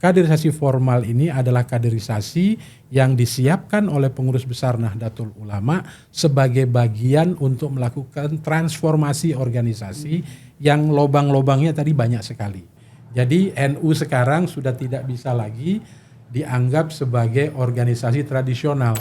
kaderisasi formal ini adalah kaderisasi yang disiapkan oleh pengurus besar Nahdlatul Ulama sebagai bagian untuk melakukan transformasi organisasi yang lobang-lobangnya tadi banyak sekali. Jadi NU sekarang sudah tidak bisa lagi dianggap sebagai organisasi tradisional.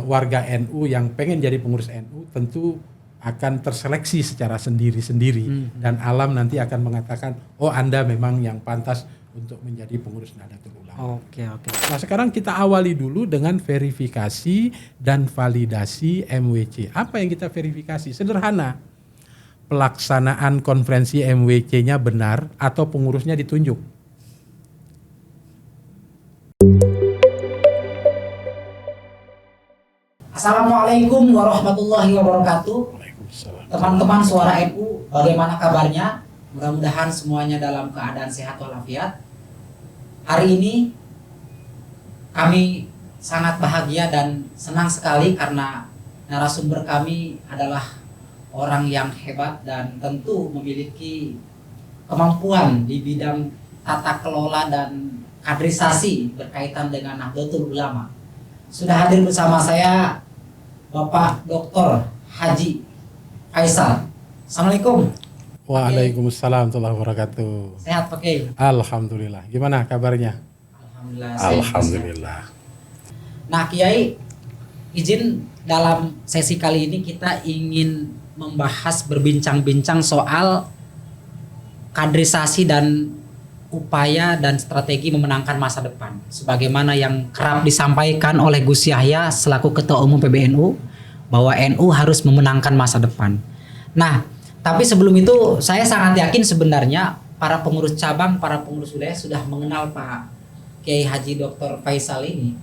Warga NU yang pengen jadi pengurus NU tentu akan terseleksi secara sendiri-sendiri dan alam nanti akan mengatakan, oh Anda memang yang pantas untuk menjadi pengurus Nahdlatul Ulama. Oke. Nah sekarang kita awali dulu dengan verifikasi dan validasi MWC. Apa yang kita verifikasi? Sederhana. Pelaksanaan konferensi MWC-nya benar atau pengurusnya ditunjuk. Assalamualaikum warahmatullahi wabarakatuh. Teman-teman Suara NU, bagaimana kabarnya? Mudah-mudahan semuanya dalam keadaan sehat walafiat. Hari ini kami sangat bahagia dan senang sekali karena narasumber kami adalah orang yang hebat dan tentu memiliki kemampuan di bidang tata kelola dan kaderisasi berkaitan dengan Nahdlatul Ulama. Sudah hadir bersama saya Bapak Dr. Haji Faisal. Assalamualaikum. Waalaikumsalam warahmatullahi wabarakatuh. Sehat Pak Kiai? Alhamdulillah. Gimana kabarnya? Alhamdulillah. Nah Kiai, izin dalam sesi kali ini kita ingin membahas berbincang-bincang soal kaderisasi dan upaya dan strategi memenangkan masa depan. Sebagaimana yang kerap disampaikan oleh Gus Yahya selaku Ketua Umum PBNU bahwa NU harus memenangkan masa depan. Nah, tapi sebelum itu saya sangat yakin sebenarnya para pengurus cabang, para pengurus wilayah sudah mengenal Pak Kiai Haji Dr. Faisal ini.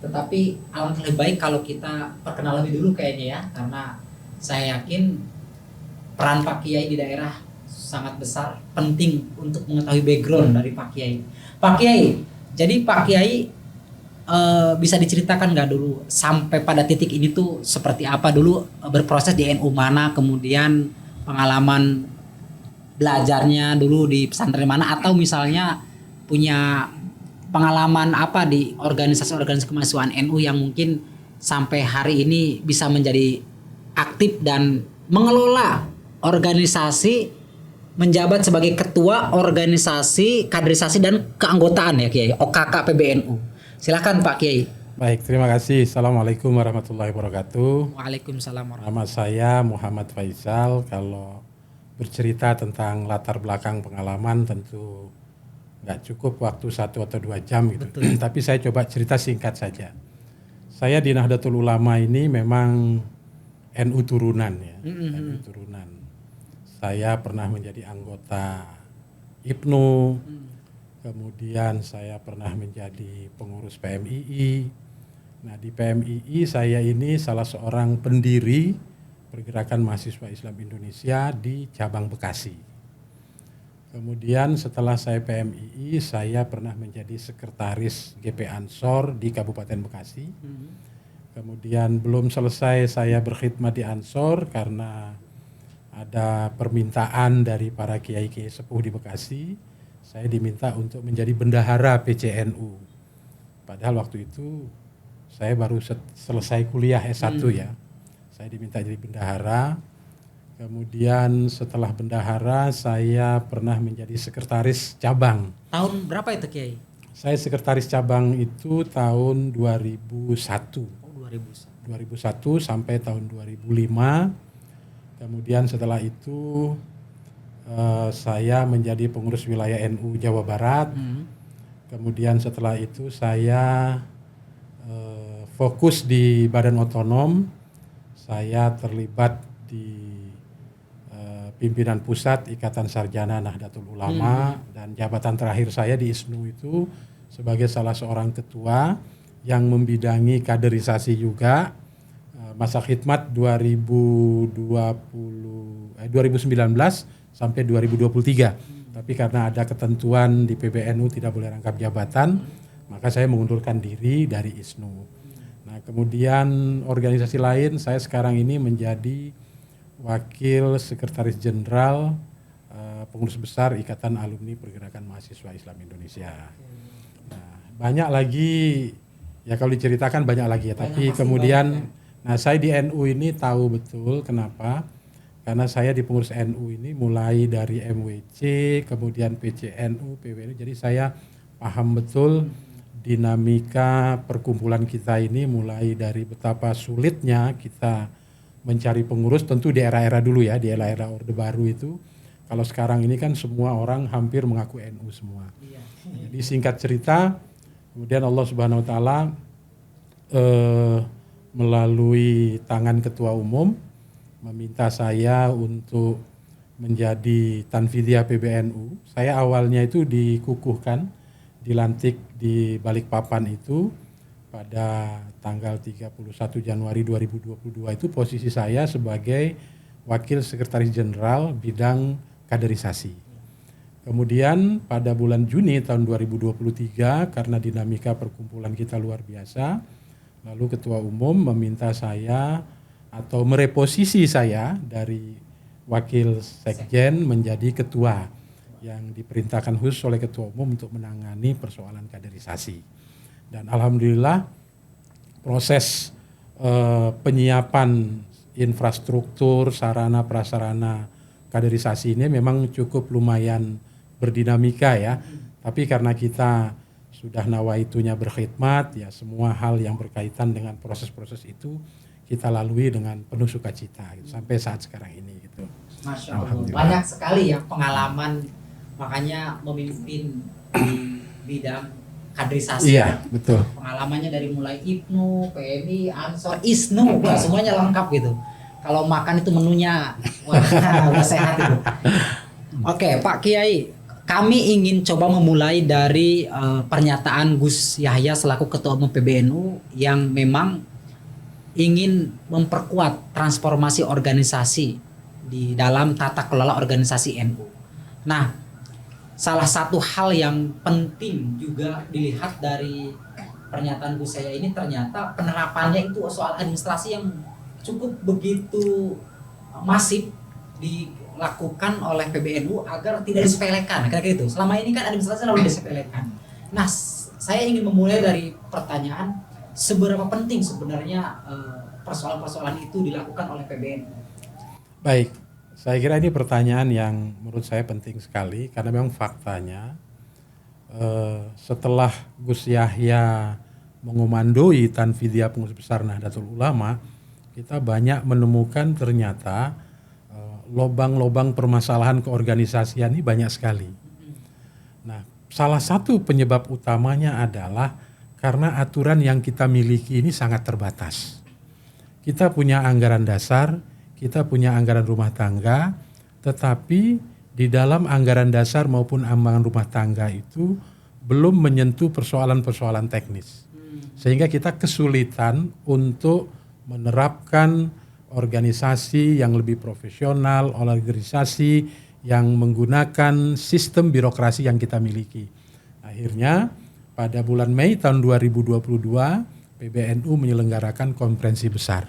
Tetapi alangkah lebih baik kalau kita perkenal lebih dulu kayaknya ya, karena saya yakin peran Pak Kiai di daerah sangat besar, penting untuk mengetahui background dari Pak Kiai. Pak Kiai, jadi Pak Kiai bisa diceritakan nggak dulu sampai pada titik ini tuh seperti apa dulu berproses di NU mana, kemudian pengalaman belajarnya dulu di pesantren mana, atau misalnya punya pengalaman apa di organisasi-organisasi kemahasiswaan NU yang mungkin sampai hari ini bisa menjadi aktif dan mengelola organisasi, menjabat sebagai ketua organisasi kaderisasi dan keanggotaan ya Kiai, OKK PBNU. Silakan Pak Kiai. Baik, terima kasih. Assalamualaikum warahmatullahi wabarakatuh. Waalaikumsalam warahmatullahi Nama saya Muhammad Faisal. Kalau bercerita tentang latar belakang pengalaman tentu nggak cukup waktu 1 atau 2 jam gitu. Tapi saya coba cerita singkat saja. Saya di Nahdlatul Ulama ini memang NU turunan ya. NU turunan. Saya pernah menjadi anggota IPNU, kemudian saya pernah menjadi pengurus PMII. Nah di PMII saya ini salah seorang pendiri Pergerakan Mahasiswa Islam Indonesia di cabang Bekasi. Kemudian setelah saya PMII, saya pernah menjadi sekretaris GP Ansor di Kabupaten Bekasi. Kemudian belum selesai saya berkhidmat di Ansor karena ada permintaan dari para kiai-kiai sepuh di Bekasi. Saya diminta untuk menjadi bendahara PCNU. Padahal waktu itu saya baru selesai kuliah S1 ya. Saya diminta jadi bendahara. Kemudian setelah bendahara saya pernah menjadi sekretaris cabang. Tahun berapa itu Kiai? Saya sekretaris cabang itu tahun 2001. 2001 sampai tahun 2005. Kemudian setelah itu saya menjadi pengurus wilayah NU Jawa Barat. Kemudian setelah itu saya fokus di Badan Otonom. Saya terlibat di pimpinan pusat Ikatan Sarjana Nahdlatul Ulama dan jabatan terakhir saya di ISNU itu sebagai salah seorang ketua yang membidangi kaderisasi juga. Masa khidmat 2019 sampai 2023. Tapi karena ada ketentuan di PBNU tidak boleh rangkap jabatan, maka saya mengundurkan diri dari ISNU. Nah, kemudian organisasi lain saya sekarang ini menjadi Wakil Sekretaris Jenderal Pengurus Besar Ikatan Alumni Pergerakan Mahasiswa Islam Indonesia. Banyak lagi, ya kalau diceritakan banyak lagi ya. Banyak, Tapi pasti kemudian, banyak, nah saya di NU ini tahu betul kenapa. Karena saya di pengurus NU ini mulai dari MWC, kemudian PCNU, PWNU. Jadi saya paham betul dinamika perkumpulan kita ini mulai dari betapa sulitnya kita mencari pengurus, tentu di era-era dulu ya, di era-era Orde Baru itu. Kalau sekarang ini kan semua orang hampir mengaku NU semua. Iya. Jadi singkat cerita, kemudian Allah Subhanahu Wa Taala melalui tangan Ketua Umum meminta saya untuk menjadi Tanfidiyah PBNU. Saya awalnya itu dikukuhkan, dilantik di Balikpapan itu pada tanggal 31 Januari 2022 itu posisi saya sebagai Wakil Sekretaris Jenderal Bidang Kaderisasi. Kemudian pada bulan Juni tahun 2023 karena dinamika perkumpulan kita luar biasa, lalu Ketua Umum meminta saya atau mereposisi saya dari Wakil Sekjen menjadi Ketua yang diperintahkan khusus oleh Ketua Umum untuk menangani persoalan kaderisasi. Dan alhamdulillah proses penyiapan infrastruktur, sarana prasarana kaderisasi ini memang cukup lumayan berdinamika ya. Tapi karena kita sudah nawaitunya berkhidmat, ya semua hal yang berkaitan dengan proses-proses itu kita lalui dengan penuh sukacita gitu, sampai saat sekarang ini gitu. Masya Allah, banyak sekali ya pengalaman, makanya memimpin di bidang kaderisasi. Iya, betul. Pengalamannya dari mulai IPNU, PMI, Ansor, ISNU, wah, semuanya lengkap gitu. Kalau makan itu menunya, wah udah sehat itu. Oke, Pak Kiai, kami ingin coba memulai dari pernyataan Gus Yahya selaku Ketua Umum PBNU yang memang ingin memperkuat transformasi organisasi di dalam tata kelola organisasi NU. Nah, salah satu hal yang penting juga dilihat dari pernyataan Gus Yahya ini, ternyata penerapannya itu soal administrasi yang cukup begitu masif dilakukan oleh PBNU agar tidak disepelekan, kayak gitu. Selama ini kan administrasi selalu disepelekan. Nah, saya ingin memulai dari pertanyaan, seberapa penting sebenarnya persoalan-persoalan itu dilakukan oleh PBNU? Baik, saya kira ini pertanyaan yang menurut saya penting sekali karena memang faktanya setelah Gus Yahya mengomandoi Tanfidiyah Pengurus Besar Nahdlatul Ulama, kita banyak menemukan ternyata lobang-lobang permasalahan keorganisasian ini banyak sekali. Nah, salah satu penyebab utamanya adalah karena aturan yang kita miliki ini sangat terbatas. Kita punya anggaran dasar, kita punya anggaran rumah tangga, tetapi di dalam anggaran dasar maupun anggaran rumah tangga itu belum menyentuh persoalan-persoalan teknis. Sehingga kita kesulitan untuk menerapkan organisasi yang lebih profesional, organisasi yang menggunakan sistem birokrasi yang kita miliki. Akhirnya pada bulan Mei tahun 2022, PBNU menyelenggarakan konferensi besar.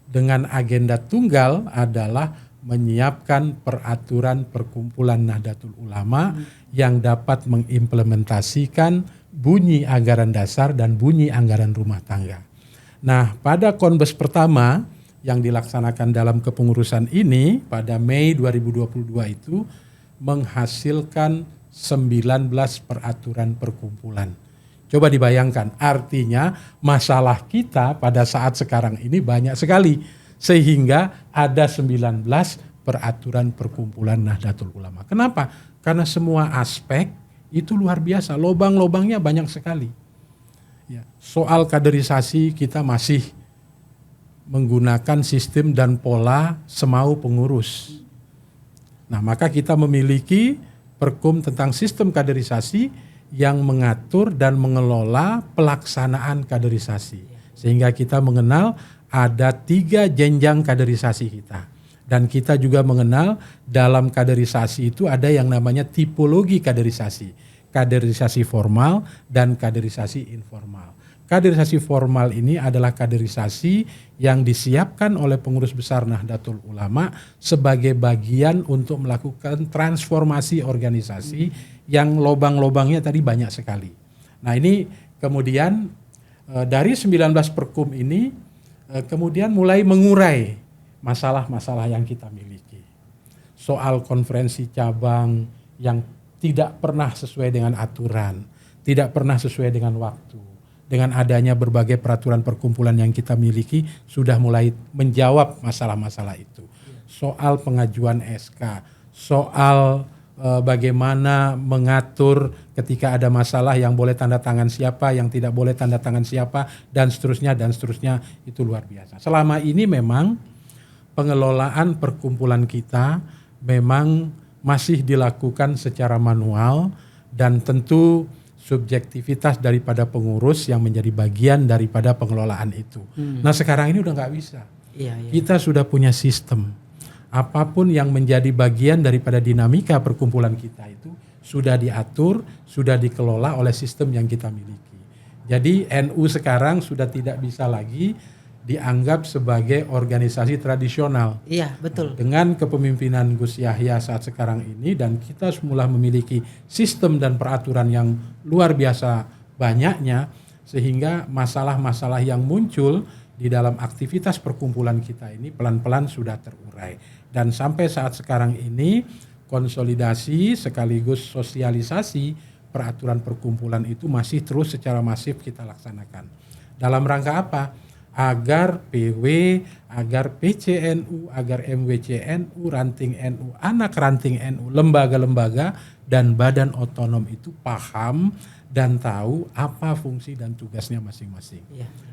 Dengan agenda tunggal adalah menyiapkan peraturan perkumpulan Nahdlatul Ulama yang dapat mengimplementasikan bunyi anggaran dasar dan bunyi anggaran rumah tangga. Nah, pada konbes pertama yang dilaksanakan dalam kepengurusan ini pada Mei 2022 itu menghasilkan 19 peraturan perkumpulan. Coba dibayangkan, artinya masalah kita pada saat sekarang ini banyak sekali. Sehingga ada 19 peraturan perkumpulan Nahdlatul Ulama. Kenapa? Karena semua aspek itu luar biasa, lobang-lobangnya banyak sekali. Ya, soal kaderisasi kita masih menggunakan sistem dan pola semau pengurus. Nah, maka kita memiliki Perkum tentang sistem kaderisasi yang mengatur dan mengelola pelaksanaan kaderisasi. Sehingga kita mengenal ada 3 jenjang kaderisasi kita. Dan kita juga mengenal dalam kaderisasi itu ada yang namanya tipologi kaderisasi. Kaderisasi formal dan kaderisasi informal. Kaderisasi formal ini adalah kaderisasi yang disiapkan oleh pengurus besar Nahdlatul Ulama sebagai bagian untuk melakukan transformasi organisasi yang lobang-lobangnya tadi banyak sekali. Nah ini kemudian dari 19 perkum ini kemudian mulai mengurai masalah-masalah yang kita miliki. Soal konferensi cabang yang tidak pernah sesuai dengan aturan, tidak pernah sesuai dengan waktu. Dengan adanya berbagai peraturan perkumpulan yang kita miliki sudah mulai menjawab masalah-masalah itu. Soal pengajuan SK, soal bagaimana mengatur ketika ada masalah yang boleh tanda tangan siapa, yang tidak boleh tanda tangan siapa, dan seterusnya itu luar biasa. Selama ini memang pengelolaan perkumpulan kita memang masih dilakukan secara manual dan tentu subjektivitas daripada pengurus yang menjadi bagian daripada pengelolaan itu. Nah sekarang ini udah nggak bisa. Kita sudah punya sistem. Apapun yang menjadi bagian daripada dinamika perkumpulan kita itu sudah diatur, sudah dikelola oleh sistem yang kita miliki. Jadi NU sekarang sudah tidak bisa lagi dianggap sebagai organisasi tradisional. Iya, betul. Dengan kepemimpinan Gus Yahya saat sekarang ini dan kita semula memiliki sistem dan peraturan yang luar biasa banyaknya sehingga masalah-masalah yang muncul di dalam aktivitas perkumpulan kita ini pelan-pelan sudah terurai. Dan sampai saat sekarang ini konsolidasi sekaligus sosialisasi peraturan perkumpulan itu masih terus secara masif kita laksanakan. Dalam rangka apa? Agar PW, agar PCNU, agar MWCNU, ranting NU, anak ranting NU, lembaga-lembaga dan badan otonom itu paham dan tahu apa fungsi dan tugasnya masing-masing.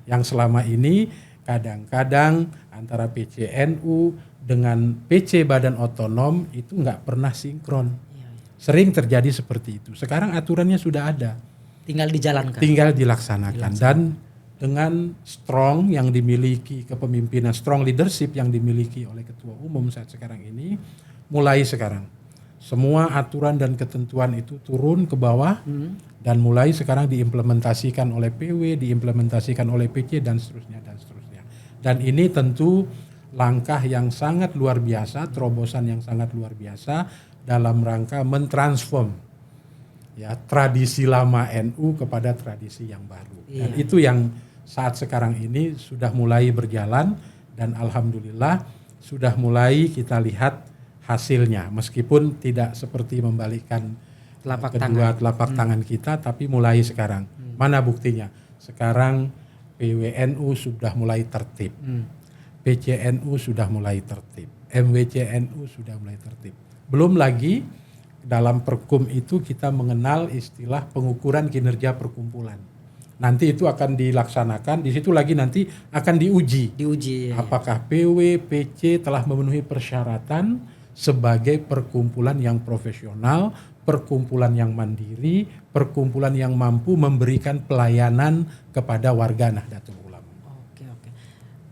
Yang selama ini kadang-kadang antara PCNU dengan PC badan otonom itu nggak pernah sinkron. Sering terjadi seperti itu. Sekarang aturannya sudah ada. Tinggal dijalankan. Tinggal dilaksanakan. Dan dengan strong yang dimiliki kepemimpinan, strong leadership yang dimiliki oleh Ketua Umum saat sekarang ini, mulai sekarang semua aturan dan ketentuan itu turun ke bawah dan mulai sekarang diimplementasikan oleh PW, diimplementasikan oleh PC dan seterusnya dan seterusnya. Dan ini tentu langkah yang sangat luar biasa, terobosan yang sangat luar biasa dalam rangka mentransform ya tradisi lama NU kepada tradisi yang baru. Dan itu yang saat sekarang ini sudah mulai berjalan dan alhamdulillah sudah mulai kita lihat hasilnya meskipun tidak seperti membalikkan telapak tangan kita tapi mulai sekarang. Mana buktinya? Sekarang PWNU sudah mulai tertib. PCNU sudah mulai tertib. MWCNU sudah mulai tertib. Belum lagi dalam perkum itu kita mengenal istilah pengukuran kinerja perkumpulan. Nanti itu akan dilaksanakan, di situ lagi nanti akan diuji. Apakah PW, PC telah memenuhi persyaratan sebagai perkumpulan yang profesional, perkumpulan yang mandiri, perkumpulan yang mampu memberikan pelayanan kepada warga Nahdlatul Ulama. Oke.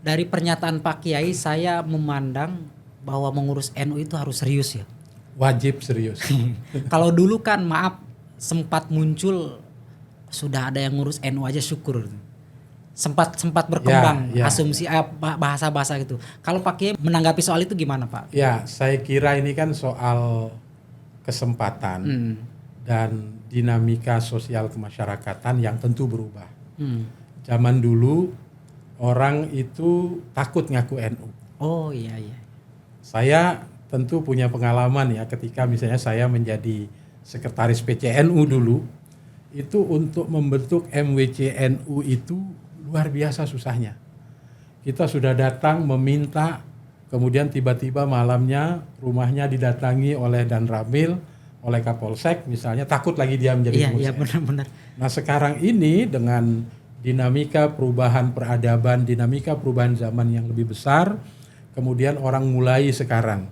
Dari pernyataan Pak Kiai saya memandang bahwa mengurus NU itu harus serius ya. Wajib serius. Kalau dulu kan maaf sempat muncul sudah ada yang ngurus NU aja syukur. Sempat berkembang asumsi bahasa-bahasa gitu. Kalau Pak Kiai menanggapi soal itu gimana Pak? Ya, saya kira ini kan soal kesempatan dan dinamika sosial kemasyarakatan yang tentu berubah. Zaman dulu orang itu takut ngaku NU. Oh iya. Saya tentu punya pengalaman ya ketika misalnya saya menjadi sekretaris PCNU dulu, itu untuk membentuk MWCNU itu luar biasa susahnya. Kita sudah datang meminta, kemudian tiba-tiba malamnya rumahnya didatangi oleh Danramil, oleh Kapolsek misalnya, takut lagi dia menjadi pengurus. Iya benar. Nah sekarang ini dengan dinamika perubahan peradaban, dinamika perubahan zaman yang lebih besar, kemudian orang mulai sekarang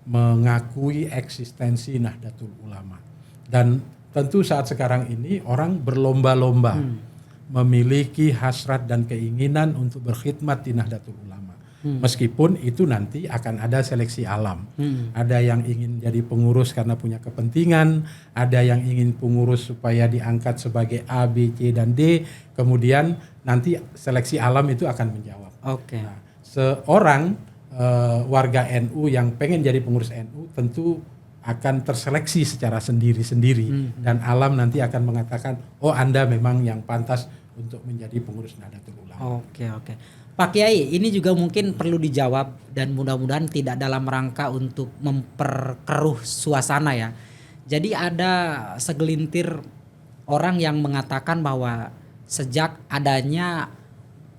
mengakui eksistensi Nahdlatul Ulama. Dan tentu saat sekarang ini orang berlomba-lomba memiliki hasrat dan keinginan untuk berkhidmat di Nahdlatul Ulama. Meskipun itu nanti akan ada seleksi alam. Ada yang ingin jadi pengurus karena punya kepentingan, ada yang ingin pengurus supaya diangkat sebagai A, B, C, dan D. Kemudian nanti seleksi alam itu akan menjawab. Nah, seorang warga NU yang pengen jadi pengurus NU tentu akan terseleksi secara sendiri-sendiri dan alam nanti akan mengatakan oh Anda memang yang pantas untuk menjadi pengurus Nahdlatul Ulama. Oke. Pak Kiai, ini juga mungkin perlu dijawab dan mudah-mudahan tidak dalam rangka untuk memperkeruh suasana ya. Jadi ada segelintir orang yang mengatakan bahwa sejak adanya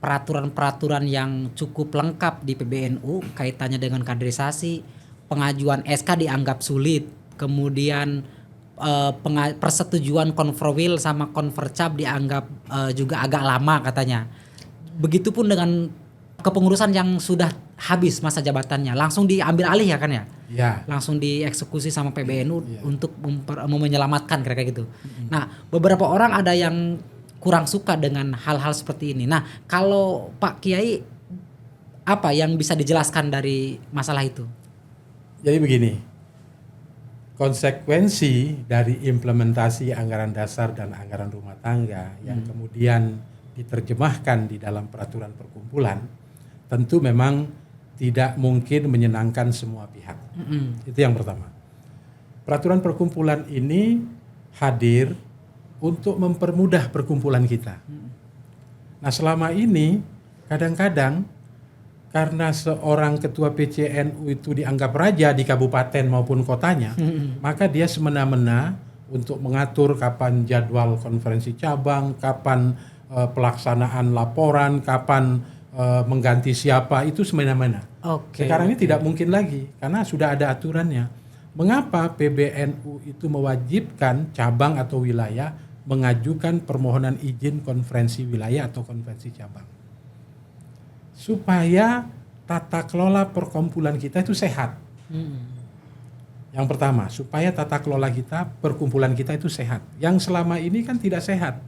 peraturan-peraturan yang cukup lengkap di PBNU kaitannya dengan kaderisasi, pengajuan SK dianggap sulit, kemudian persetujuan konverwil sama konvercap dianggap juga agak lama katanya. Begitupun dengan kepengurusan yang sudah habis masa jabatannya, langsung diambil alih ya kan ya? Ya. Langsung dieksekusi sama PBNU untuk menyelamatkan kira-kira gitu. Nah, beberapa orang ada yang kurang suka dengan hal-hal seperti ini. Nah, kalau Pak Kiai apa yang bisa dijelaskan dari masalah itu? Jadi begini, konsekuensi dari implementasi anggaran dasar dan anggaran rumah tangga yang kemudian diterjemahkan di dalam peraturan perkumpulan tentu memang tidak mungkin menyenangkan semua pihak. Itu yang pertama. Peraturan perkumpulan ini hadir untuk mempermudah perkumpulan kita. Nah, selama ini kadang-kadang karena seorang ketua PCNU itu dianggap raja di kabupaten maupun kotanya, maka dia semena-mena untuk mengatur kapan jadwal konferensi cabang, kapan pelaksanaan laporan, kapan mengganti siapa, itu semena-mena. Sekarang ini tidak mungkin lagi karena sudah ada aturannya. Mengapa PBNU itu mewajibkan cabang atau wilayah mengajukan permohonan izin konferensi wilayah atau konferensi cabang? Supaya tata kelola perkumpulan kita itu sehat. Yang pertama, supaya tata kelola kita, perkumpulan kita itu sehat. Yang selama ini kan tidak sehat.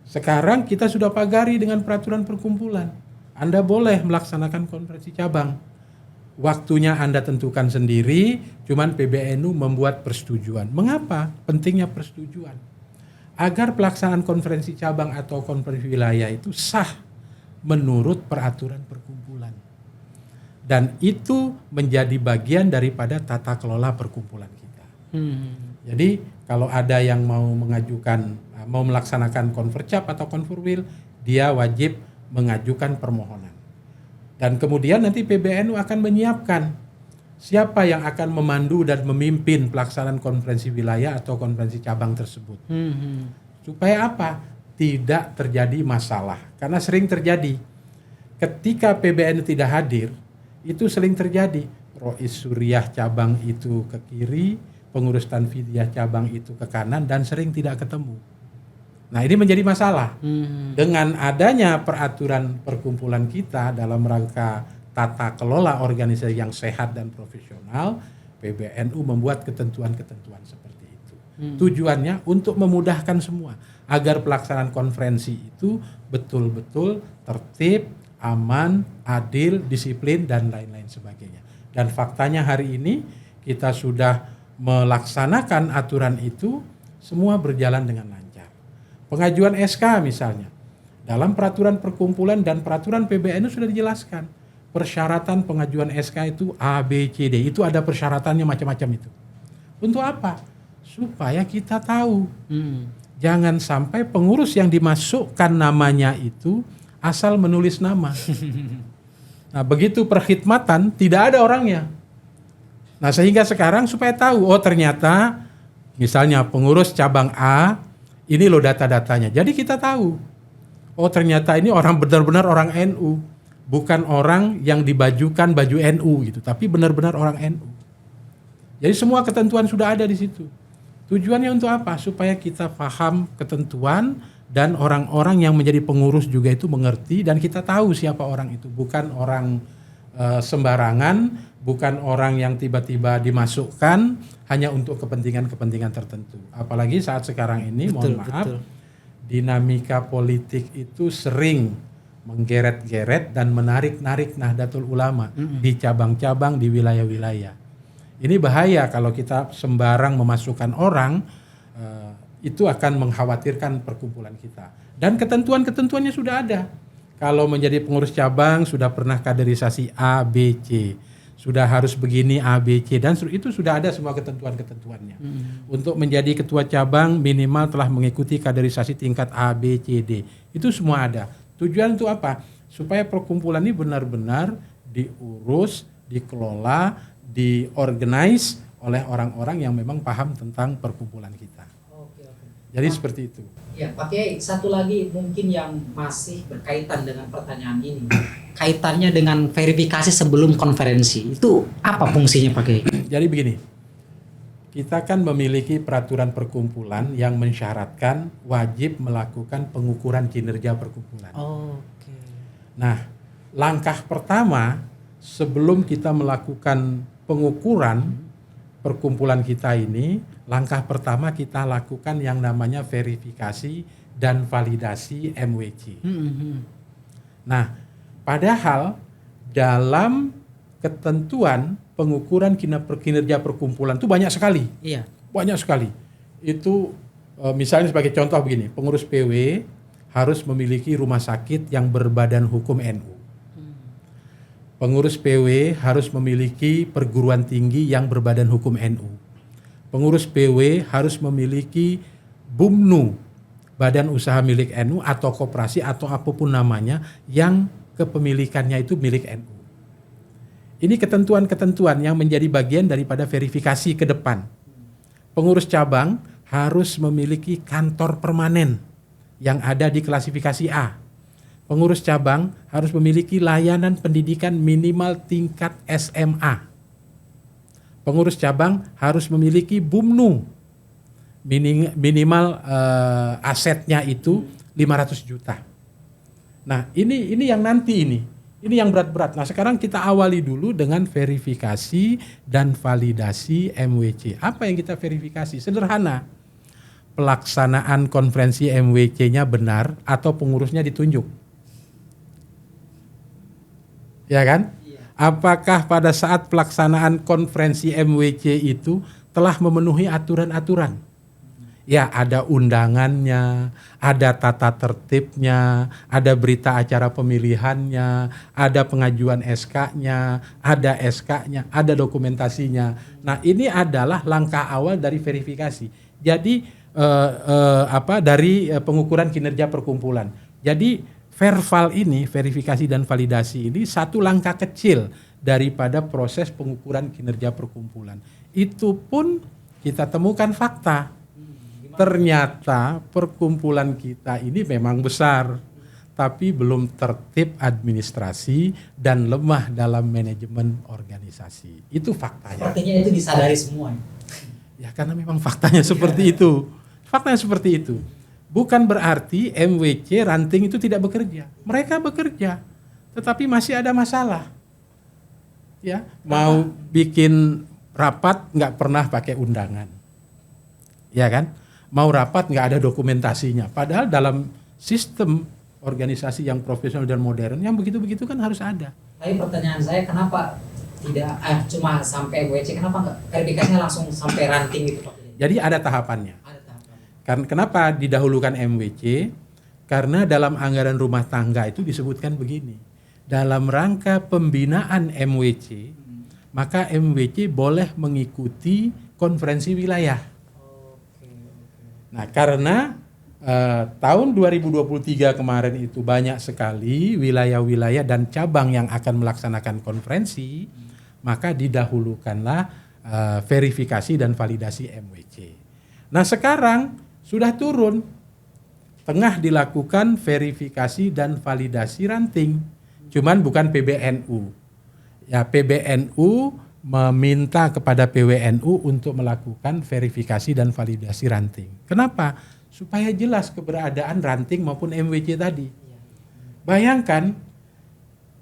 Sekarang kita sudah pagari dengan peraturan perkumpulan. Anda boleh melaksanakan konferensi cabang. Waktunya Anda tentukan sendiri, cuman PBNU membuat persetujuan. Mengapa pentingnya persetujuan? Agar pelaksanaan konferensi cabang atau konferensi wilayah itu sah menurut peraturan perkumpulan. Dan itu menjadi bagian daripada tata kelola perkumpulan kita. Jadi kalau ada yang mau melaksanakan konvercap atau konfurwil, dia wajib mengajukan permohonan. Dan kemudian nanti PBNU akan menyiapkan siapa yang akan memandu dan memimpin pelaksanaan konferensi wilayah atau konferensi cabang tersebut. Supaya apa? Tidak terjadi masalah. Karena sering terjadi. Ketika PBNU tidak hadir, itu sering terjadi. Rois Suriah cabang itu ke kiri, pengurus Tanfidiyah cabang itu ke kanan, dan sering tidak ketemu. Nah, ini menjadi masalah. Dengan adanya peraturan perkumpulan kita dalam rangka tata kelola organisasi yang sehat dan profesional, PBNU membuat ketentuan-ketentuan seperti itu. Tujuannya untuk memudahkan semua, agar pelaksanaan konferensi itu betul-betul tertib, aman, adil, disiplin, dan lain-lain sebagainya. Dan faktanya hari ini kita sudah melaksanakan aturan itu, semua berjalan dengan lancar. Pengajuan SK misalnya, dalam peraturan perkumpulan dan peraturan PBNU sudah dijelaskan. Persyaratan pengajuan SK itu A, B, C, D. Itu ada persyaratannya macam-macam itu. Untuk apa? Supaya kita tahu. Jangan sampai pengurus yang dimasukkan namanya itu asal menulis nama. Nah, begitu perkhidmatan tidak ada orangnya. Nah, sehingga sekarang supaya tahu, oh ternyata misalnya pengurus cabang A, ini loh data-datanya. Jadi kita tahu, oh ternyata ini orang benar-benar orang NU, bukan orang yang dibajukan baju NU gitu, tapi benar-benar orang NU. Jadi semua ketentuan sudah ada di situ. Tujuannya untuk apa? Supaya kita paham ketentuan dan orang-orang yang menjadi pengurus juga itu mengerti dan kita tahu siapa orang itu. Bukan orang sembarangan, bukan orang yang tiba-tiba dimasukkan hanya untuk kepentingan-kepentingan tertentu. Apalagi saat sekarang ini, mohon maaf, dinamika politik itu sering menggeret-geret dan menarik-narik Nahdlatul Ulama di cabang-cabang, di wilayah-wilayah. Ini bahaya kalau kita sembarang memasukkan orang, itu akan mengkhawatirkan perkumpulan kita. Dan ketentuan-ketentuannya sudah ada. Kalau menjadi pengurus cabang sudah pernah kaderisasi A, B, C. sudah harus begini A, B, C dan itu sudah ada semua ketentuan-ketentuannya. Untuk menjadi ketua cabang minimal telah mengikuti kaderisasi tingkat A, B, C, D. Itu semua ada. Tujuan itu apa? Supaya perkumpulan ini benar-benar diurus, dikelola, diorganize oleh orang-orang yang memang paham tentang perkumpulan kita. Oke. Jadi seperti itu. Ya, Pak Kiai, satu lagi mungkin yang masih berkaitan dengan pertanyaan ini. Kaitannya dengan verifikasi sebelum konferensi. Itu apa fungsinya, Pak Kiai? Jadi begini. Kita kan memiliki peraturan perkumpulan yang mensyaratkan wajib melakukan pengukuran kinerja perkumpulan. Oke. Nah, langkah pertama sebelum kita melakukan pengukuran perkumpulan kita ini, langkah pertama kita lakukan yang namanya verifikasi dan validasi MWC. Nah, padahal dalam ketentuan pengukuran kinerja perkumpulan itu banyak sekali. Iya. Banyak sekali. Itu misalnya sebagai contoh begini, pengurus PW harus memiliki rumah sakit yang berbadan hukum NU. Pengurus PW harus memiliki perguruan tinggi yang berbadan hukum NU. Pengurus PW harus memiliki BUMNU, badan usaha milik NU atau koperasi atau apapun namanya yang kepemilikannya itu milik NU. Ini ketentuan-ketentuan yang menjadi bagian daripada verifikasi ke depan. Pengurus cabang harus memiliki kantor permanen yang ada di klasifikasi A. Pengurus cabang harus memiliki layanan pendidikan minimal tingkat SMA. Pengurus cabang harus memiliki BUMNU. Minimal asetnya itu 500 juta. Nah, ini yang nanti ini. Ini yang berat-berat. Nah, sekarang kita awali dulu dengan verifikasi dan validasi MWC. Apa yang kita verifikasi? Sederhana. Pelaksanaan konferensi MWC-nya benar atau pengurusnya ditunjuk. Ya kan? Apakah pada saat pelaksanaan konferensi MWC itu telah memenuhi aturan-aturan? Ya, ada undangannya, ada tata tertibnya, ada berita acara pemilihannya, ada pengajuan SK-nya, ada SK-nya, ada dokumentasinya. Nah, ini adalah langkah awal dari verifikasi. Jadi dari pengukuran kinerja perkumpulan. Jadi Verval ini, verifikasi dan validasi ini satu langkah kecil daripada proses pengukuran kinerja perkumpulan. Itu pun kita temukan fakta. Ternyata perkumpulan kita ini memang besar, tapi belum tertib administrasi dan lemah dalam manajemen organisasi. Itu faktanya. Artinya itu disadari semua. Ya, karena memang faktanya seperti itu. Faktanya seperti itu. Bukan berarti MWC ranting itu tidak bekerja. Mereka bekerja, tetapi masih ada masalah. Ya, mau bikin rapat nggak pernah pakai undangan. Ya kan? Mau rapat nggak ada dokumentasinya. Padahal dalam sistem organisasi yang profesional dan modern yang begitu-begitu kan harus ada. Tapi pertanyaan saya, kenapa tidak cuma sampai MWC, kenapa nggak verifikasinya langsung sampai ranting gitu Pak? Jadi ada tahapannya. Kenapa didahulukan MWC? Karena dalam anggaran rumah tangga itu disebutkan begini. Dalam rangka pembinaan MWC, maka MWC boleh mengikuti konferensi wilayah. Nah, karena tahun 2023 kemarin itu banyak sekali wilayah-wilayah dan cabang yang akan melaksanakan konferensi, maka didahulukanlah verifikasi dan validasi MWC. Nah, sekarang sudah turun, tengah dilakukan verifikasi dan validasi ranting. Cuman bukan PBNU. Ya, PBNU meminta kepada PWNU untuk melakukan verifikasi dan validasi ranting. Kenapa? Supaya jelas keberadaan ranting maupun MWC tadi. Bayangkan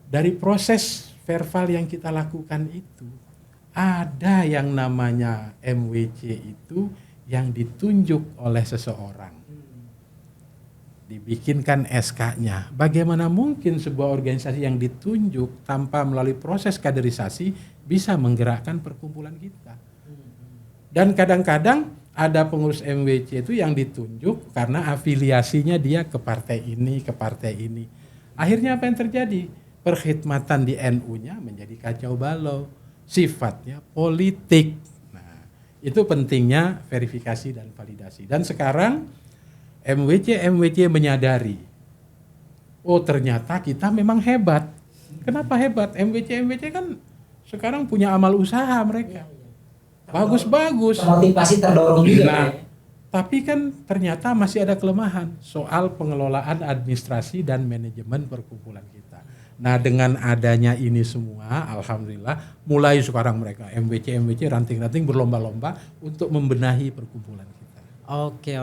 dari proses verval yang kita lakukan itu, ada yang namanya MWC itu yang ditunjuk oleh seseorang. Dibikinkan SK-nya. Bagaimana mungkin sebuah organisasi yang ditunjuk tanpa melalui proses kaderisasi bisa menggerakkan perkumpulan kita? Dan kadang-kadang ada pengurus MWC itu yang ditunjuk karena afiliasinya dia ke partai ini, ke partai ini. Akhirnya apa yang terjadi? Perkhidmatan di NU-nya menjadi kacau balau. sifatnya politik. Nah, itu pentingnya verifikasi dan validasi. Dan sekarang MWC menyadari, oh ternyata kita memang hebat. Kenapa hebat? MWC kan sekarang punya amal usaha mereka. Bagus-bagus. Motivasi terdorong juga. Nah, tapi kan ternyata masih ada kelemahan soal pengelolaan administrasi dan manajemen perkumpulan kita. Nah, dengan adanya ini semua, alhamdulillah, mulai sekarang mereka MWC ranting-ranting berlomba-lomba untuk membenahi perkumpulan kita. Oke.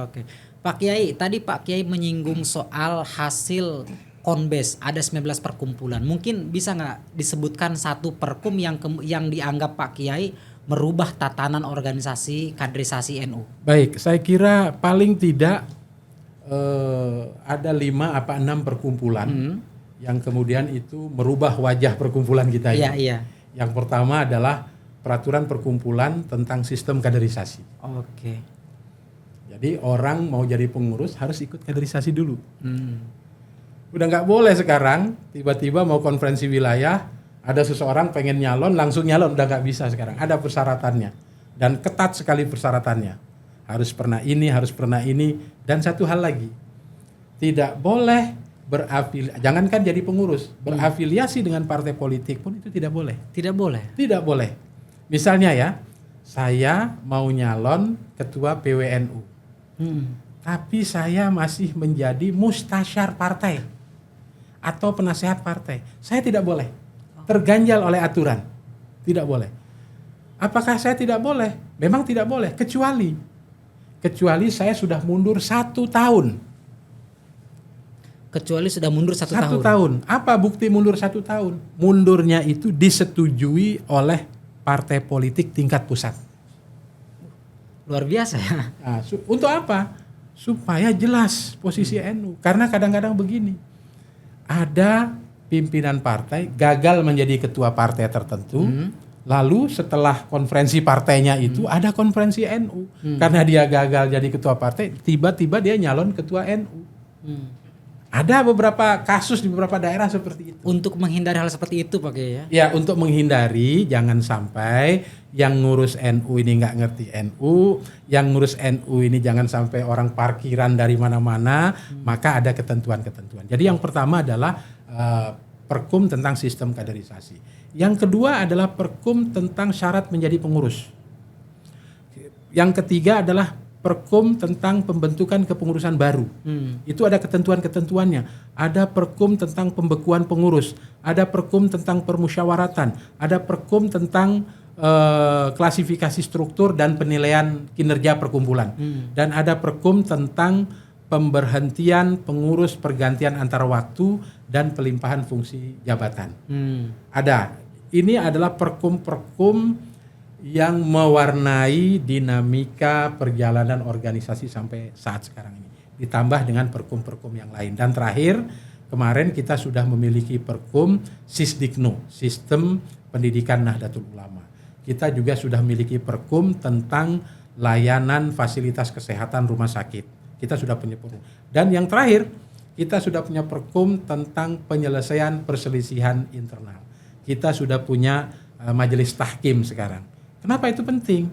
Pak Kiai, tadi Pak Kiai menyinggung soal hasil Konbes, ada 19 perkumpulan. Mungkin bisa nggak disebutkan satu perkum yang dianggap Pak Kiai merubah tatanan organisasi kaderisasi NU? Baik, saya kira paling tidak ada 5 apa 6 perkumpulan yang kemudian itu merubah wajah perkumpulan kita ini. Iya. Yang pertama adalah peraturan perkumpulan tentang sistem kaderisasi. Oke. Jadi orang mau jadi pengurus harus ikut kaderisasi dulu. Udah nggak boleh sekarang tiba-tiba mau konferensi wilayah, ada seseorang pengen nyalon langsung nyalon, udah nggak bisa sekarang. Ada persyaratannya dan ketat sekali persyaratannya. Harus pernah ini, dan satu hal lagi, tidak boleh berafiliasi. Jangankan jadi pengurus, berafiliasi dengan partai politik pun itu tidak boleh. Tidak boleh. Misalnya ya, saya mau nyalon ketua PWNU, tapi saya masih menjadi mustasyar partai atau penasehat partai, saya tidak boleh. Terganjal oleh aturan, tidak boleh. Apakah saya tidak boleh? Memang tidak boleh, kecuali saya sudah mundur 1 tahun. Kecuali sudah mundur 1 tahun. 1 tahun. Apa bukti mundur 1 tahun? Mundurnya itu disetujui oleh partai politik tingkat pusat. Luar biasa ya. Nah, untuk apa? Supaya jelas posisi NU. Karena kadang-kadang begini, ada pimpinan partai gagal menjadi ketua partai tertentu, lalu setelah konferensi partainya itu ada konferensi NU. Karena dia gagal jadi ketua partai, tiba-tiba dia nyalon ketua NU. Ada beberapa kasus di beberapa daerah seperti itu. Untuk menghindari hal seperti itu Pak Kiai ya? Ya, untuk menghindari jangan sampai yang ngurus NU ini nggak ngerti NU, yang ngurus NU ini jangan sampai orang parkiran dari mana-mana, maka ada ketentuan-ketentuan. Jadi yang pertama adalah perkum tentang sistem kaderisasi. Yang kedua adalah perkum tentang syarat menjadi pengurus. Yang ketiga adalah perkum tentang pembentukan kepengurusan baru. Itu ada ketentuan-ketentuannya. Ada perkum tentang pembekuan pengurus, ada perkum tentang permusyawaratan, ada perkum tentang klasifikasi struktur dan penilaian kinerja perkumpulan. Dan ada perkum tentang pemberhentian pengurus, pergantian antar waktu, dan pelimpahan fungsi jabatan. Ada. Ini adalah perkum-perkum yang mewarnai dinamika perjalanan organisasi sampai saat sekarang ini. Ditambah dengan perkum-perkum yang lain. Dan terakhir, kemarin kita sudah memiliki perkum Sisdiknu, Sistem Pendidikan Nahdlatul Ulama. Kita juga sudah memiliki perkum tentang layanan fasilitas kesehatan rumah sakit. Kita sudah punya perkum. Dan yang terakhir, kita sudah punya perkum tentang penyelesaian perselisihan internal. Kita sudah punya majelis tahkim sekarang. Kenapa itu penting?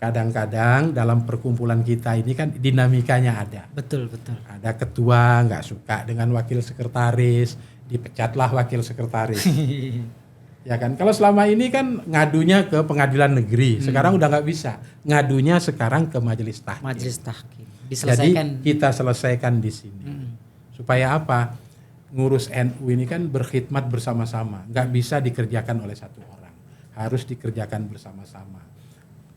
Kadang-kadang dalam perkumpulan kita ini kan dinamikanya ada. Betul. Ada ketua nggak suka dengan wakil sekretaris, dipecatlah wakil sekretaris. Ya kan? Kalau selama ini kan ngadunya ke pengadilan negeri, sekarang udah nggak bisa. Ngadunya sekarang ke majelis tahkim. Majelis tahkim. Jadi kita selesaikan di sini. Supaya apa? Ngurus NU ini kan berkhidmat bersama-sama, nggak bisa dikerjakan oleh satu orang. Harus dikerjakan bersama-sama.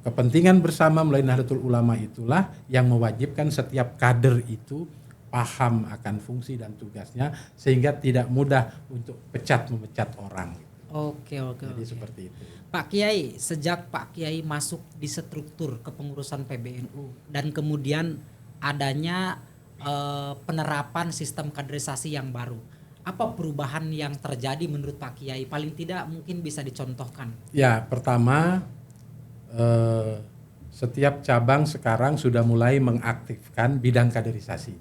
Kepentingan bersama melalui Nahdlatul Ulama itulah yang mewajibkan setiap kader itu paham akan fungsi dan tugasnya sehingga tidak mudah untuk memecat orang. Oke. Jadi seperti itu. Pak Kiai, sejak Pak Kiai masuk di struktur kepengurusan PBNU dan kemudian adanya penerapan sistem kaderisasi yang baru, apa perubahan yang terjadi menurut Pak Kiai? Paling tidak mungkin bisa dicontohkan. Ya, pertama setiap cabang sekarang sudah mulai mengaktifkan bidang kaderisasi.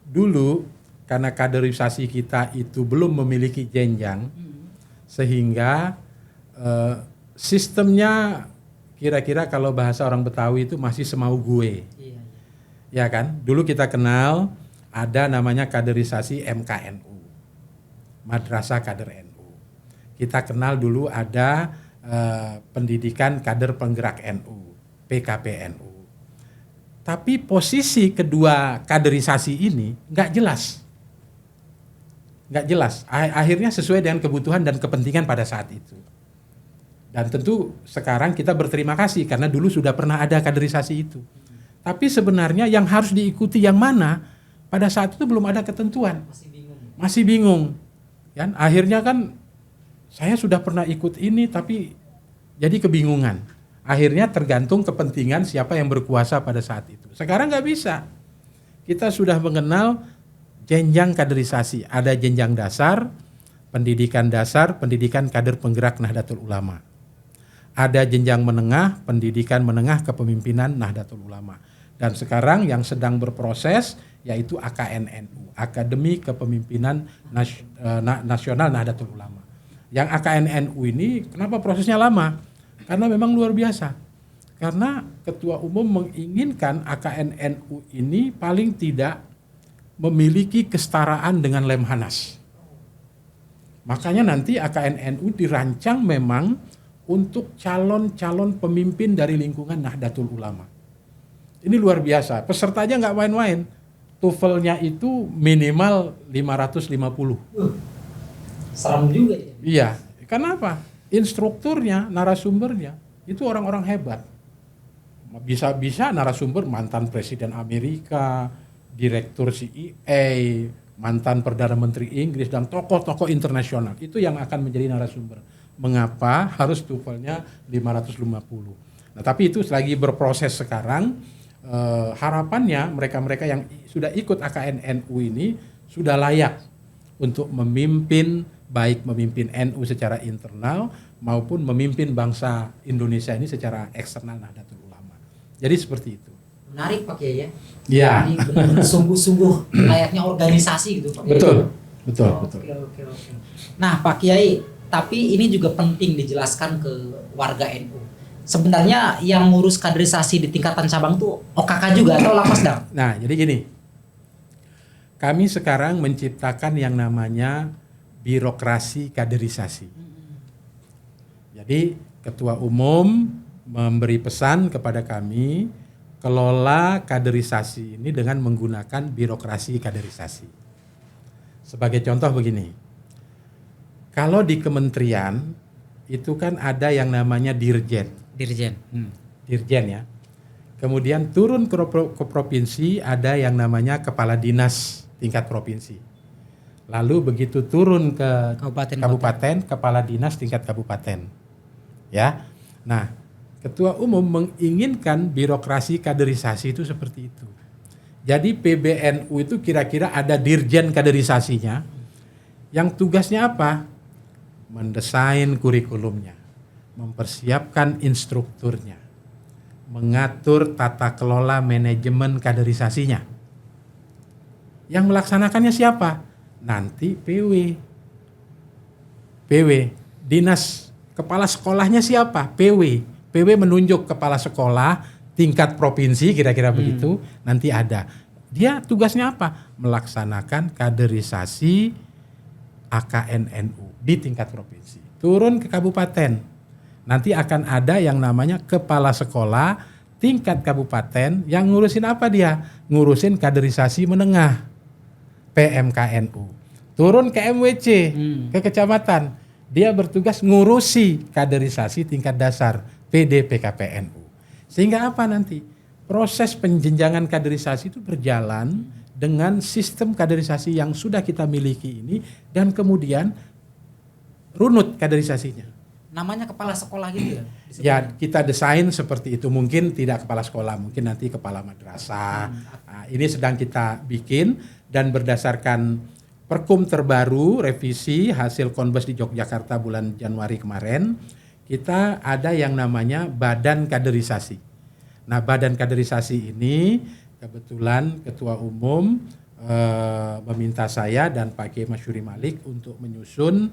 Dulu karena kaderisasi kita itu belum memiliki jenjang, sehingga sistemnya kira-kira kalau bahasa orang Betawi itu masih semau gue. Iya. Ya kan? Dulu kita kenal ada namanya kaderisasi MKNU. Madrasah Kader NU. Kita kenal dulu ada pendidikan kader penggerak NU, PKPNU. Tapi posisi kedua kaderisasi ini nggak jelas. Nggak jelas. Akhirnya sesuai dengan kebutuhan dan kepentingan pada saat itu. Dan tentu sekarang kita berterima kasih karena dulu sudah pernah ada kaderisasi itu. Tapi sebenarnya yang harus diikuti yang mana pada saat itu belum ada ketentuan. Masih bingung. Kan? Akhirnya kan saya sudah pernah ikut ini tapi jadi kebingungan. Akhirnya tergantung kepentingan siapa yang berkuasa pada saat itu. Sekarang nggak bisa. Kita sudah mengenal jenjang kaderisasi. Ada jenjang dasar, pendidikan kader penggerak Nahdlatul Ulama. Ada jenjang menengah, pendidikan menengah kepemimpinan Nahdlatul Ulama. Dan sekarang yang sedang berproses yaitu AKNNU, Akademi Kepemimpinan Nasional Nahdlatul Ulama. Yang AKNNU ini kenapa prosesnya lama? Karena memang luar biasa. Karena Ketua Umum menginginkan AKNNU ini paling tidak memiliki kesetaraan dengan Lemhanas. Makanya nanti AKNNU dirancang memang untuk calon-calon pemimpin dari lingkungan Nahdlatul Ulama. Ini luar biasa. Pesertanya nggak main-main. TOEFL-nya itu minimal 550. Serem juga ya. Iya. Kenapa? Instrukturnya, narasumbernya itu orang-orang hebat. Bisa narasumber mantan presiden Amerika, direktur CIA, mantan perdana menteri Inggris dan tokoh-tokoh internasional. Itu yang akan menjadi narasumber. Mengapa harus TOEFL-nya 550? Nah, tapi itu lagi berproses sekarang. Harapannya mereka-mereka yang sudah ikut AKNNU ini sudah layak untuk memimpin, baik memimpin NU secara internal maupun memimpin bangsa Indonesia ini secara eksternal Nahdlatul Ulama. Jadi seperti itu. Menarik Pak Kiai ya. Iya. Ini benar-benar sungguh-sungguh layaknya organisasi gitu Pak Kiai. Betul. Oke. Nah Pak Kiai, tapi ini juga penting dijelaskan ke warga NU. Sebenarnya yang ngurus kaderisasi di tingkatan cabang tuh OKK juga atau Lapasdam? Nah, jadi gini. Kami sekarang menciptakan yang namanya birokrasi kaderisasi. Jadi Ketua Umum memberi pesan kepada kami kelola kaderisasi ini dengan menggunakan birokrasi kaderisasi. Sebagai contoh begini. Kalau di kementerian itu kan ada yang namanya dirjen. Dirjen ya. Kemudian turun ke provinsi ada yang namanya kepala dinas tingkat provinsi. Lalu begitu turun ke kabupaten kepala dinas tingkat kabupaten. Ya. Nah, Ketua Umum menginginkan birokrasi kaderisasi itu seperti itu. Jadi PBNU itu kira-kira ada dirjen kaderisasinya yang tugasnya apa? Mendesain kurikulumnya, mempersiapkan instrukturnya, mengatur tata kelola manajemen kaderisasinya. Yang melaksanakannya siapa? Nanti PW. Dinas kepala sekolahnya siapa? PW menunjuk kepala sekolah tingkat provinsi kira-kira begitu, nanti ada. Dia tugasnya apa? Melaksanakan kaderisasi AKNNU di tingkat provinsi. Turun ke kabupaten. Nanti akan ada yang namanya kepala sekolah tingkat kabupaten yang ngurusin apa dia? Ngurusin kaderisasi menengah, PMKNU. Turun ke MWC, ke kecamatan. Dia bertugas ngurusi kaderisasi tingkat dasar, PDPKPNU. Sehingga apa nanti? Proses penjenjangan kaderisasi itu berjalan dengan sistem kaderisasi yang sudah kita miliki ini dan kemudian runut kaderisasinya. Namanya kepala sekolah gitu ya? Ya kita desain seperti itu, mungkin tidak kepala sekolah, mungkin nanti kepala madrasah. Nah, ini sedang kita bikin dan berdasarkan perkum terbaru revisi hasil Konbes di Yogyakarta bulan Januari kemarin, kita ada yang namanya Badan Kaderisasi. Nah Badan Kaderisasi ini kebetulan Ketua Umum meminta saya dan Pak Kiai Masyuri Malik untuk menyusun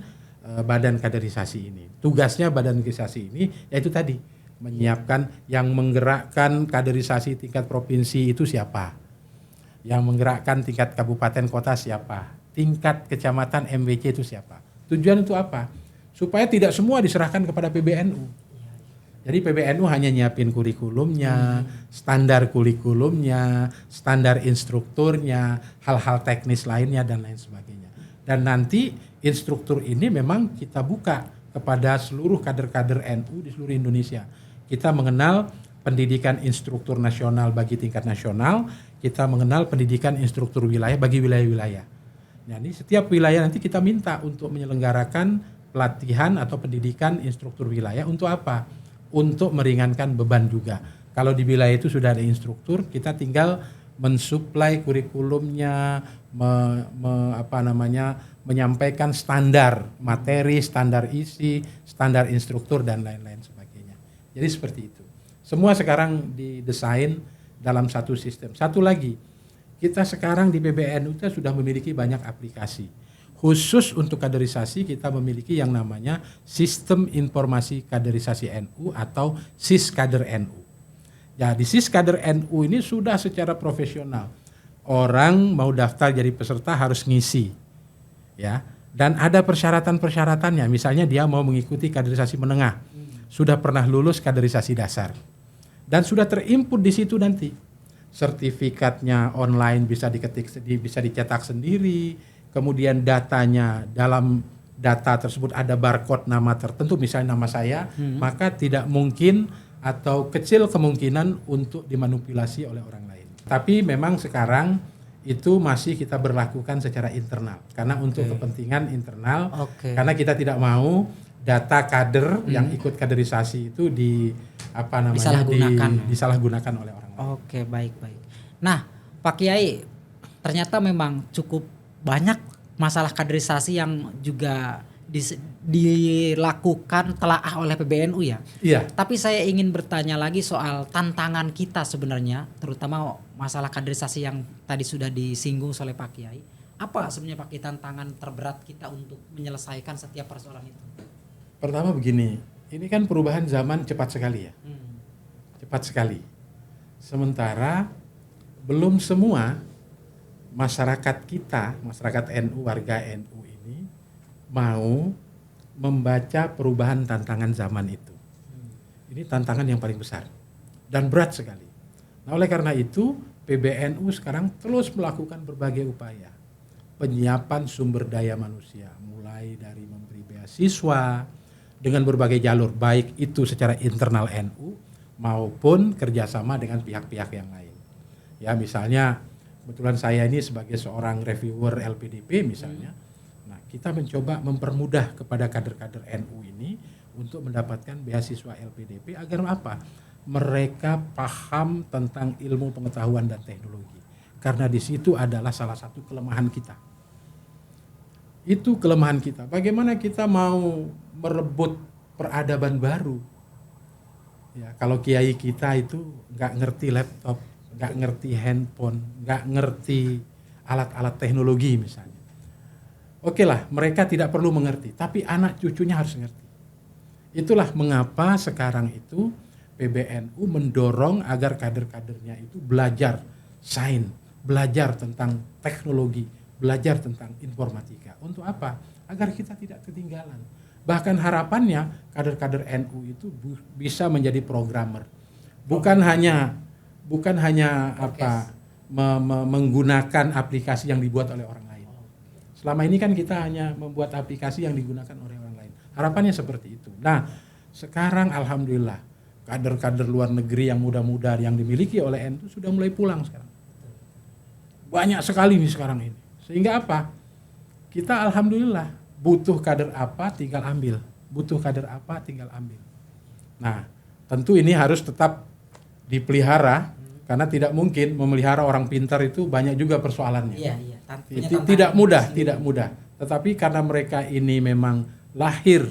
badan kaderisasi ini. Tugasnya badan kaderisasi ini yaitu tadi menyiapkan yang menggerakkan kaderisasi tingkat provinsi itu siapa, yang menggerakkan tingkat kabupaten kota siapa, tingkat kecamatan MWC itu siapa. Tujuan itu apa? Supaya tidak semua diserahkan kepada PBNU. Jadi PBNU hanya nyiapin kurikulumnya, standar kurikulumnya, standar instrukturnya, hal-hal teknis lainnya dan lain sebagainya. Dan nanti instruktur ini memang kita buka kepada seluruh kader-kader NU di seluruh Indonesia. Kita mengenal pendidikan instruktur nasional bagi tingkat nasional, kita mengenal pendidikan instruktur wilayah bagi wilayah-wilayah. Jadi setiap wilayah nanti kita minta untuk menyelenggarakan pelatihan atau pendidikan instruktur wilayah untuk apa? Untuk meringankan beban juga. Kalau di wilayah itu sudah ada instruktur, kita tinggal mensuplai kurikulumnya, menyampaikan standar materi, standar isi, standar instruktur dan lain-lain sebagainya. Jadi seperti itu. Semua sekarang didesain dalam satu sistem. Satu lagi, kita sekarang di PBNU kita sudah memiliki banyak aplikasi. Khusus untuk kaderisasi kita memiliki yang namanya Sistem Informasi Kaderisasi NU atau Siskader NU. Jadi Siskader NU ini sudah secara profesional. Orang mau daftar jadi peserta harus ngisi. Ya. Dan ada persyaratan-persyaratannya. Misalnya dia mau mengikuti kaderisasi menengah. Sudah pernah lulus kaderisasi dasar. Dan sudah terinput di situ nanti. Sertifikatnya online bisa diketik, bisa dicetak sendiri. Kemudian datanya, dalam data tersebut ada barcode nama tertentu, misalnya nama saya, maka tidak mungkin atau kecil kemungkinan untuk dimanipulasi oleh orang lain. Tapi memang sekarang itu masih kita berlakukan secara internal. Karena untuk kepentingan internal, karena kita tidak mau data kader yang ikut kaderisasi itu disalahgunakan oleh orang lain. Oke, baik. Nah, Pak Kiai, ternyata memang cukup banyak masalah kaderisasi yang juga dilakukan telaah oleh PBNU ya. Iya. Tapi saya ingin bertanya lagi soal tantangan kita sebenarnya, terutama masalah kaderisasi yang tadi sudah disinggung oleh Pak Kiai. Apa sebenarnya Pak Kiai tantangan terberat kita untuk menyelesaikan setiap persoalan itu? Pertama begini, ini kan perubahan zaman cepat sekali ya. Cepat sekali. Sementara belum semua masyarakat kita, masyarakat NU, warga NU ini mau membaca perubahan tantangan zaman itu. Ini tantangan yang paling besar dan berat sekali. Nah, oleh karena itu PBNU sekarang terus melakukan berbagai upaya penyiapan sumber daya manusia, mulai dari memberi beasiswa dengan berbagai jalur, baik itu secara internal NU maupun kerjasama dengan pihak-pihak yang lain. Ya, misalnya kebetulan saya ini sebagai seorang reviewer LPDP misalnya, nah kita mencoba mempermudah kepada kader-kader NU ini untuk mendapatkan beasiswa LPDP agar apa? Mereka paham tentang ilmu pengetahuan dan teknologi. Karena di situ adalah salah satu kelemahan kita. Itu kelemahan kita. Bagaimana kita mau merebut peradaban baru? Ya, kalau kiai kita itu nggak ngerti laptop, nggak ngerti handphone, nggak ngerti alat-alat teknologi misalnya. Oke lah, mereka tidak perlu mengerti, tapi anak cucunya harus ngerti. Itulah mengapa sekarang itu PBNU mendorong agar kader-kadernya itu belajar sains, belajar tentang teknologi, belajar tentang informatika. Untuk apa? Agar kita tidak ketinggalan. Bahkan harapannya kader-kader NU itu bisa menjadi programmer. Bukan hanya menggunakan aplikasi yang dibuat oleh orang lain. Selama ini kan kita hanya membuat aplikasi yang digunakan oleh orang lain. Harapannya seperti itu. Nah, sekarang alhamdulillah kader-kader luar negeri yang muda-muda yang dimiliki oleh NU sudah mulai pulang sekarang. Banyak sekali nih sekarang ini. Sehingga apa? Kita alhamdulillah butuh kader apa tinggal ambil. Butuh kader apa tinggal ambil. Nah, tentu ini harus tetap dipelihara karena tidak mungkin memelihara orang pintar itu banyak juga persoalannya. Iya. Tidak mudah. Tetapi karena mereka ini memang lahir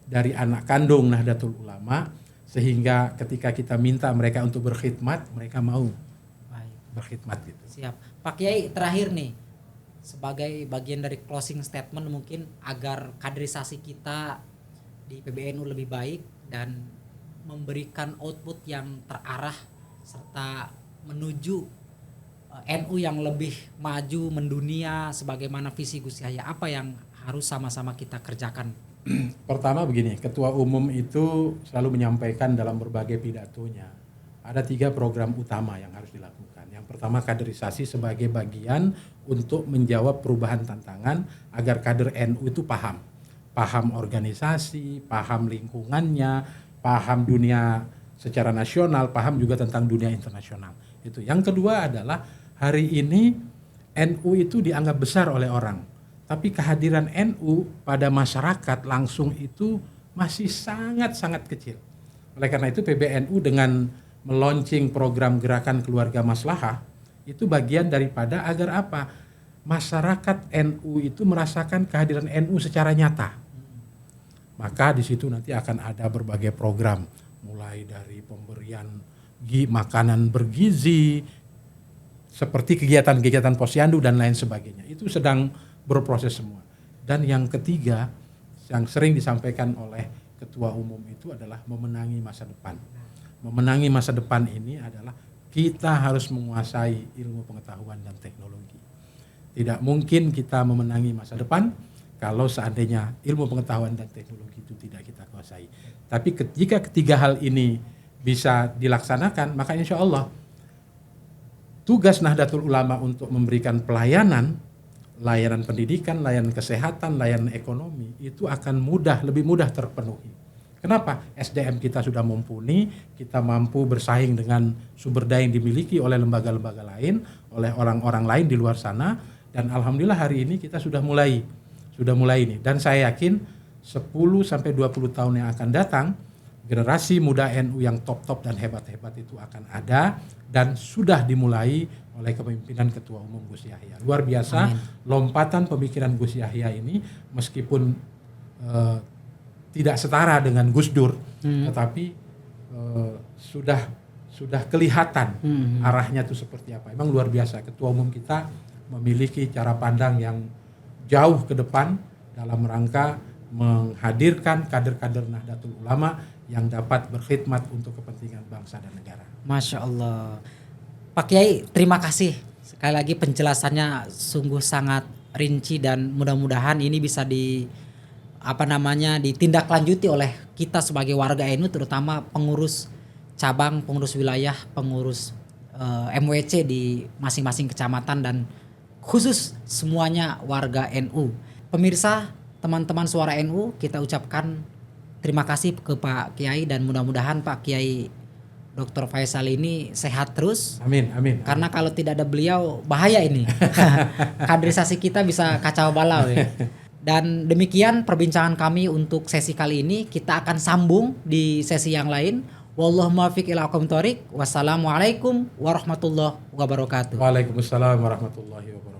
dari anak kandung Nahdlatul Ulama, sehingga ketika kita minta mereka untuk berkhidmat, mereka mau berkhidmat gitu. Siap. Pak Kiai, terakhir nih, sebagai bagian dari closing statement mungkin agar kaderisasi kita di PBNU lebih baik dan memberikan output yang terarah serta menuju NU yang lebih maju mendunia sebagaimana visi Gus Yahya, apa yang harus sama-sama kita kerjakan? Pertama begini, Ketua Umum itu selalu menyampaikan dalam berbagai pidatonya ada 3 program utama yang harus dilakukan. Yang pertama kaderisasi sebagai bagian untuk menjawab perubahan tantangan agar kader NU itu paham organisasi, paham lingkungannya, paham dunia secara nasional, paham juga tentang dunia internasional. Itu. Yang kedua adalah hari ini NU itu dianggap besar oleh orang, tapi kehadiran NU pada masyarakat langsung itu masih sangat-sangat kecil. Oleh karena itu PBNU dengan meluncing program Gerakan Keluarga Maslahah itu bagian daripada agar apa? Masyarakat NU itu merasakan kehadiran NU secara nyata. Maka di situ nanti akan ada berbagai program, mulai dari pemberian makanan bergizi, seperti kegiatan-kegiatan posyandu dan lain sebagainya. Itu sedang berproses semua. Dan yang ketiga, yang sering disampaikan oleh Ketua Umum itu adalah memenangi masa depan. Memenangi masa depan ini adalah kita harus menguasai ilmu pengetahuan dan teknologi. Tidak mungkin kita memenangi masa depan kalau seandainya ilmu pengetahuan dan teknologi itu tidak kita kuasai. Tapi jika ketiga hal ini bisa dilaksanakan, maka insya Allah tugas Nahdlatul Ulama untuk memberikan pelayanan pendidikan, layanan kesehatan, layanan ekonomi itu akan lebih mudah terpenuhi. Kenapa? SDM kita sudah mumpuni, kita mampu bersaing dengan sumber daya yang dimiliki oleh lembaga-lembaga lain, oleh orang-orang lain di luar sana, dan alhamdulillah hari ini kita sudah mulai ini. Dan saya yakin 10-20 tahun yang akan datang, generasi muda NU yang top-top dan hebat-hebat itu akan ada dan sudah dimulai oleh kepemimpinan Ketua Umum Gus Yahya. Luar biasa. Amin. Lompatan pemikiran Gus Yahya ini meskipun tidak setara dengan Gus Dur, tetapi sudah kelihatan arahnya itu seperti apa. Emang luar biasa. Ketua Umum kita memiliki cara pandang yang jauh ke depan dalam rangka menghadirkan kader-kader Nahdlatul Ulama yang dapat berkhidmat untuk kepentingan bangsa dan negara. Masya Allah. Pak Kiai, terima kasih. Sekali lagi penjelasannya sungguh sangat rinci dan mudah-mudahan ini bisa ditindaklanjuti oleh kita sebagai warga NU, terutama pengurus cabang, pengurus wilayah, pengurus MWC di masing-masing kecamatan dan khusus semuanya warga NU. Pemirsa, teman-teman Suara NU, kita ucapkan terima kasih ke Pak Kiai dan mudah-mudahan Pak Kiai Dr. Faisal ini sehat terus. Amin, amin. Karena kalau tidak ada beliau bahaya ini. Kaderisasi kita bisa kacau balau ya. Dan demikian perbincangan kami untuk sesi kali ini. Kita akan sambung di sesi yang lain. Wallahu muwaffiq ila aqwamit thoriq. Wassalamualaikum warahmatullahi wabarakatuh. Waalaikumsalam warahmatullahi wabarakatuh.